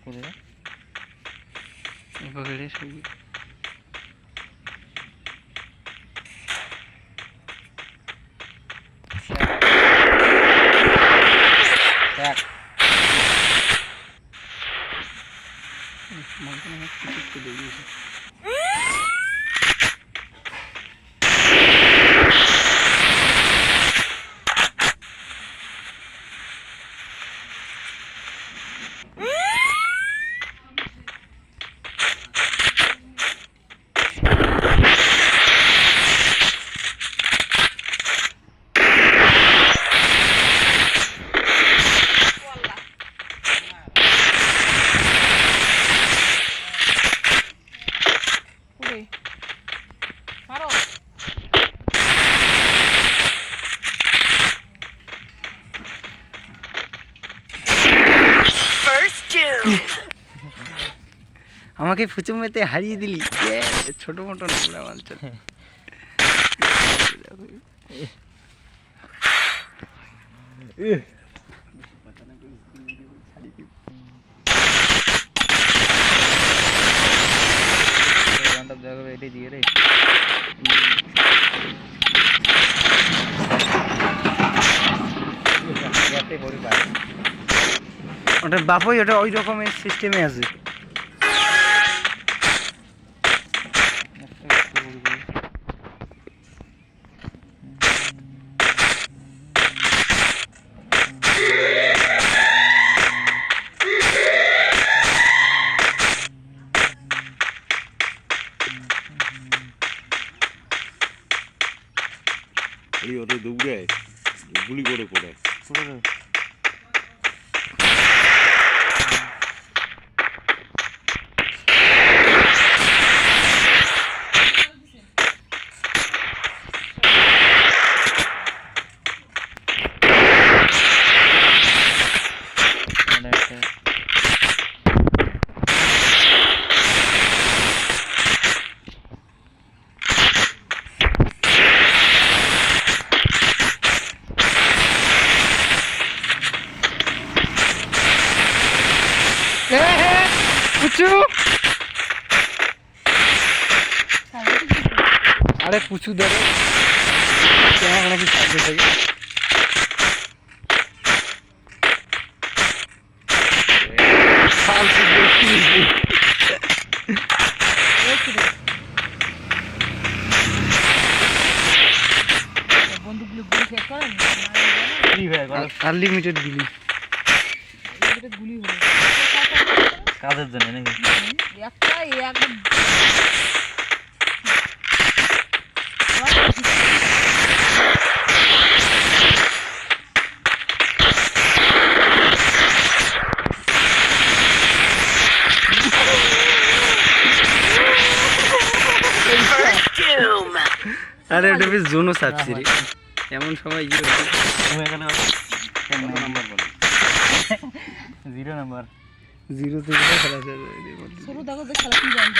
করে পকেটে সবই আমাকে ফুচুমেতে হারিয়ে দিলি ছোট মোটো নোংরা মালচল এটাই দিয়ে রে ওটার বাপই ওটা ওই রকমের সিস্টেমে আছে ওটা দৌড়ে গুলি করে করে আরে পুচু ধরে নাকি সাথে থাকে আনলিমিটেড গুলি কাজের জন্য নাকি আরে ওটা বেশ জোনও চাচ্ছি রে এমন সময় জিরো নাম্বার জিরো থেকে খেলা শুরু দেখো খেলা কি জানি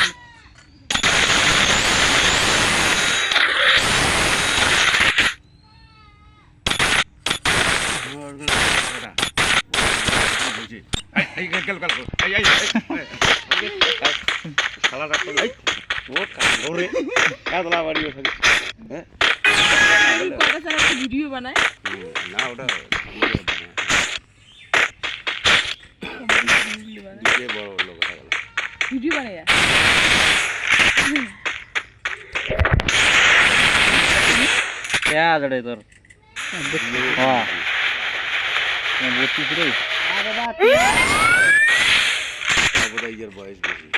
ভিডিও বানায় না ওটা বড় হলো কথা বলো ভিডিও বানায় তোর হ্যাঁ বত্রিশ রে ইয়ার বয়স বেশি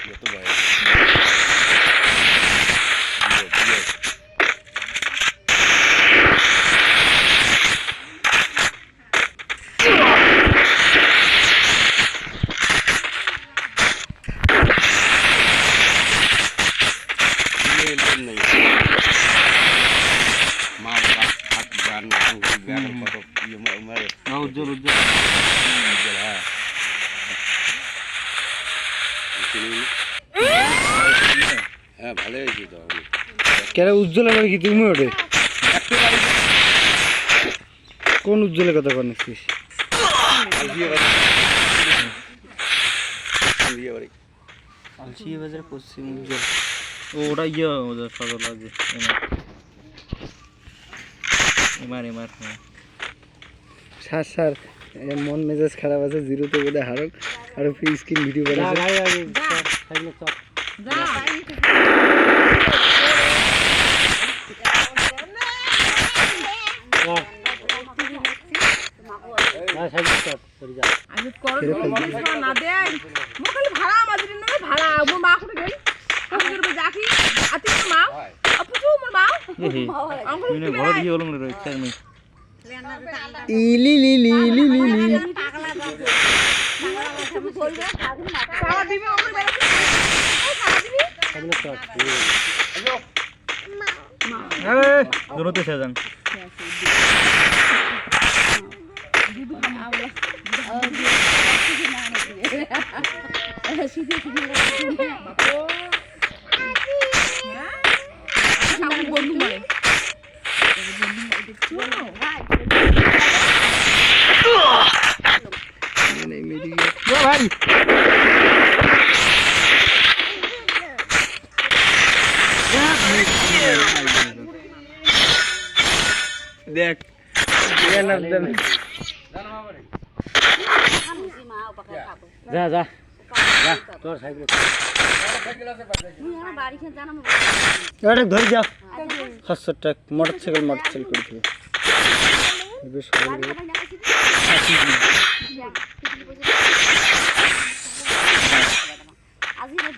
যত বয়স উজ্জ্বল হ্যাঁ ভালো হয়েছে তো কেন উজ্জ্বলের বাড়ি কি তুমি ওঠে কোন উজ্জ্বলের কথা বলছিস দিয়ে বাড়ি আলসিয়া বাজার পশ্চিম উজ্জ্বল ওটা ইয়ে ওদের সদর লাগছে এমার স্যার স্যার মন মেজাজ খারাপ আছে জিরোতে বোধহয় হারক আর ফ্রি স্ক্রিন ভিডিও বানাচ্ছে বড় দিয়ে হলো মনে রয়েছে ইলি লি লি লি লি লি জোরতে সাজান ভাই দেখ যা যা যা তোর সাইকেল ধরে যা 700 টাকা মোটরসাইকেল করে দিবে বেশ ভালো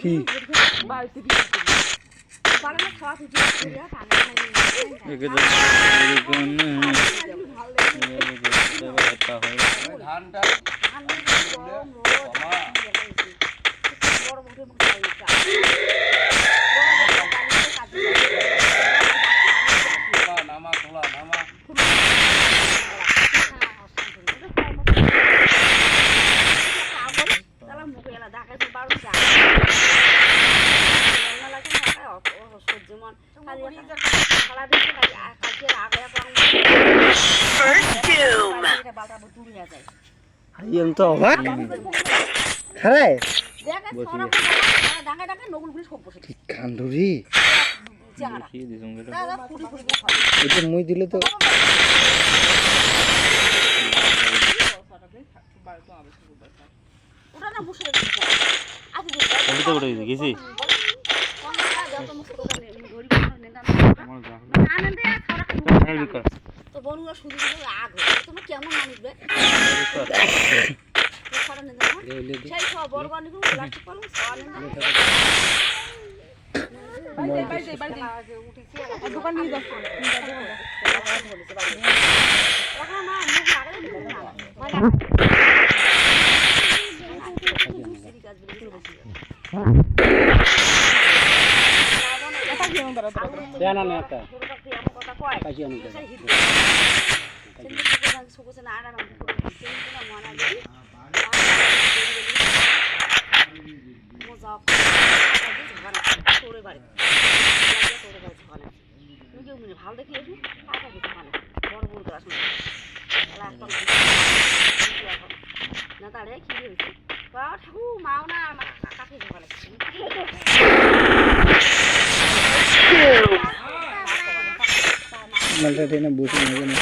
কি আমি তো অবাক খারাই কান্দুরি এটা মুই দিলে তো গেছি তো বনুরা শুধু আগ তুমি কেমন মানুষ বে সেই সব বড় বানি করে প্লাস্টিক পালং সাওয়ালে না দোকান নিয়ে যাও রাখা না মুখ লাগালে ভালো দেখি বড় বড় গাছ না তারে কি হয়েছে ঠাকুর মাও না কাকে ঝোঁকালে মালটা টেনে বসে না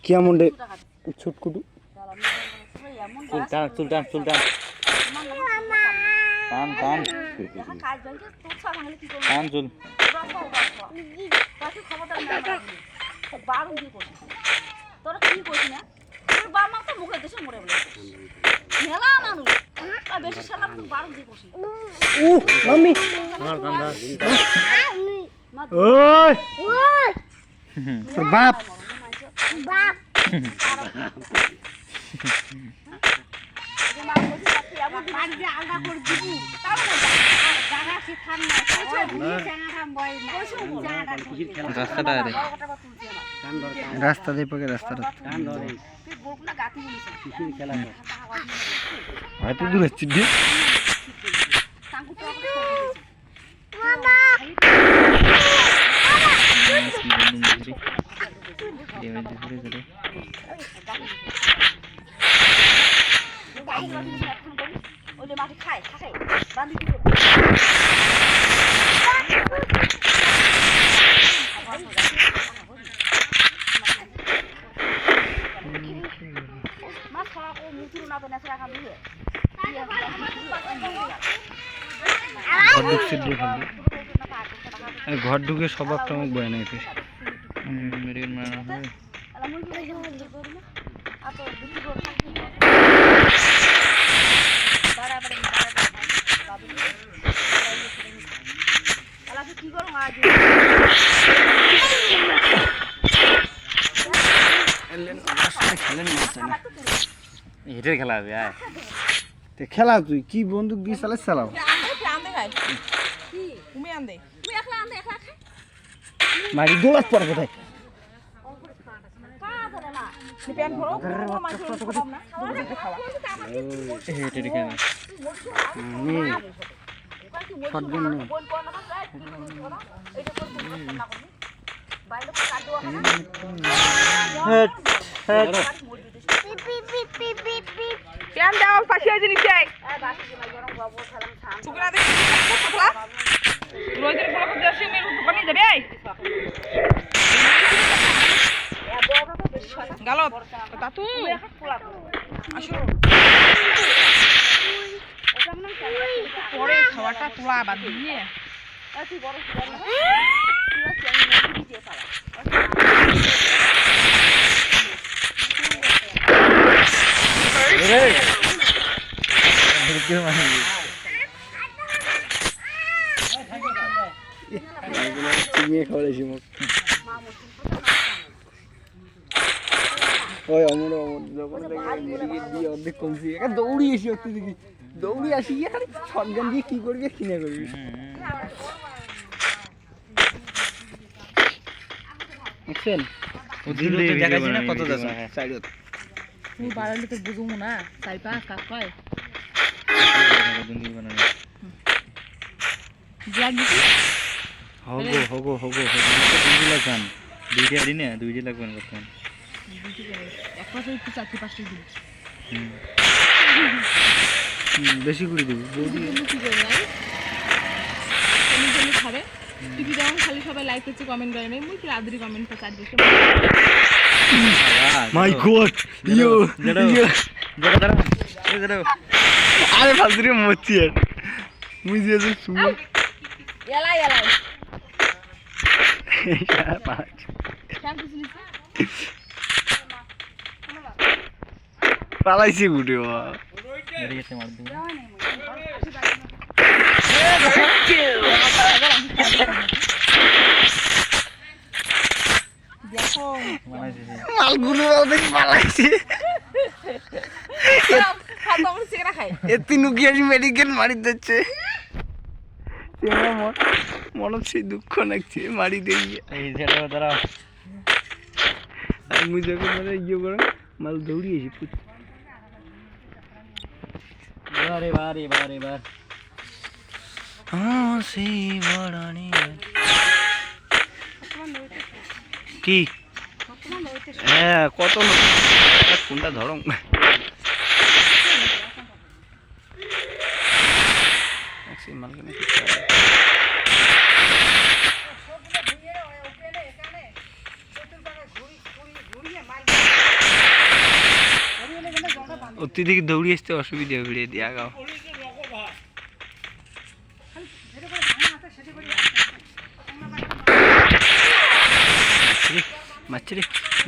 কেমন রে ছুটকুটু চুলটান টান টান চুল তোরা কি করছিস না তোর বাবা মা তো মুখে দেশে মরে বলে মেলা মানুষ বেশি সালা তো 12 দিয়ে করছিস মাম্মি আমার কান্দা ওই তোর বাপ রাস্তা দিয়ে পকে রাস্তাটা হয়তো দূর হচ্ছে ওই মাটি খায় খায় বান্ধি কি মাছ খাওয়া ও মুচুর না তো নেছে রাখা দিয়ে ঘর ঢুকে সব একটা মুখ বয়ে নিয়েছে মেডিকেল মারা হবে কি করো আজ হেঁটে খেলা হবে আয় খেলা তুই কি বন্দুক দিয়ে চালাস চালাও মারি দৌড়াত পড়ে কোথায় হেঁটে খেলা শটগান নেই কেন দাও পাশে আছে নিচে টুকরা দে টুকরা রোজের বড় করে আসে মেরু দোকানে যাবে গালত তাতু আসো পরে খাওয়াটা তোলা বাদ দিয়ে চিমিয়ে খাওয়াইছি মুখ ওই অমর যখন দিয়ে অর্ধেক কমছি দৌড়ি এসি ওর দিকে দৌড়ি আসি খালি শটগান দিয়ে কি করবি কিনে করবি বুঝছেন দেখাচ্ছি না কত যাচ্ছে সাইডত তুমি বাড়ালে তো বুঝবো না চাই পা কাক কয় হগো লাগবেন দুইটা দিনে দুইটা লাগবেন করতেন এক পাশে একটু 4-5টা দিন বেশি করে দেবো কি করে নাই তুমি খাবে টিভি যেমন খালি সবাই লাইক করছে কমেন্ট করে নাই মুই কি আদরি কমেন্টটা চার বসে মাই গড ইয়ো আরে ফালতুরে মরছি আর মুই যে সুমো এলাই পাঁচ পালাইছি গুটে মার দিন মালগুলো পালাইছি মেডিকেল মারি দিচ্ছে মনে সেই দুঃখ লাগছে মারি দিয়ে মুই যখন মানে ইয়ে করে মাল দৌড়িয়েছি এবার কি হ্যাঁ কত কোনটা ধরো অত্যধিক দৌড়ি আসতে অসুবিধা ভিড়ে দিয়া গাও মারছে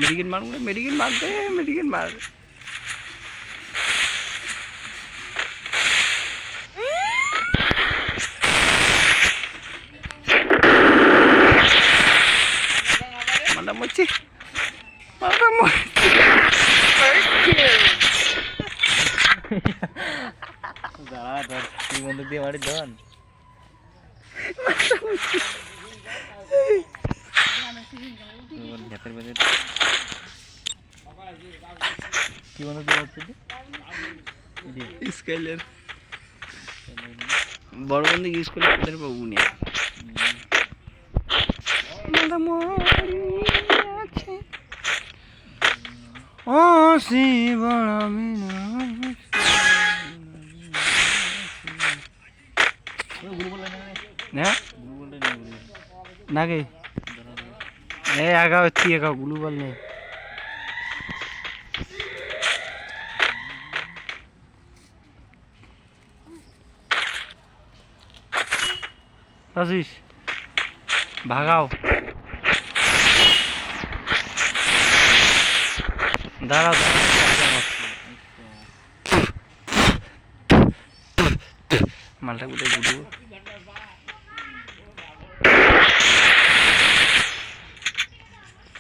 মেডিকেল মার মেডিকেল মার দে মেডিকেল মার মাথা মরছি বন্ধু দিয়ে বাড়ির ধন হাতের বাজে কি বন্ধু দিয়ে হচ্ছে স্কেলের বড় বন্ধু স্কুলে কোথায় পাবো নি ও শিবড় নাকি এই আগা হচ্ছে একা গুলু বল নেই আসিস ভাগাও দাঁড়াও মালটা কোথায় গুলু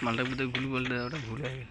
মালটা কোথায় গুলু বলতে ওটা ভুলে গেল